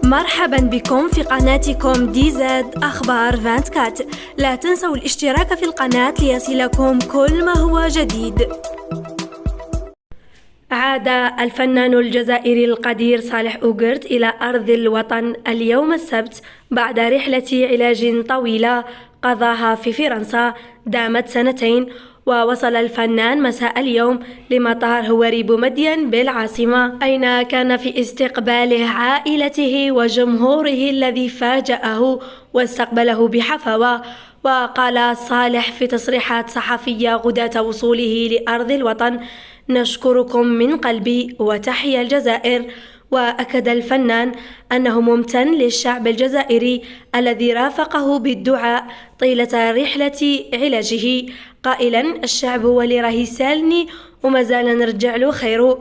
مرحبا بكم في قناتكم دي زد أخبار 24. لا تنسوا الاشتراك في القناة ليصلكم كل ما هو جديد. عاد الفنان الجزائري القدير صالح أوغرت إلى أرض الوطن اليوم السبت بعد رحلة علاج طويلة قضاها في فرنسا دامت 2 سنين. ووصل الفنان مساء اليوم لمطار هوري بومدين بالعاصمة، أين كان في استقباله عائلته وجمهوره الذي فاجأه واستقبله بحفاوة. وقال صالح في تصريحات صحفية غداة وصوله لأرض الوطن: نشكركم من قلبي وتحيا الجزائر. وأكد الفنان أنه ممتن للشعب الجزائري الذي رافقه بالدعاء طيلة رحلة علاجه، قائلا: الشعب هو اللي راهي سالني وما زال نرجع له خيره.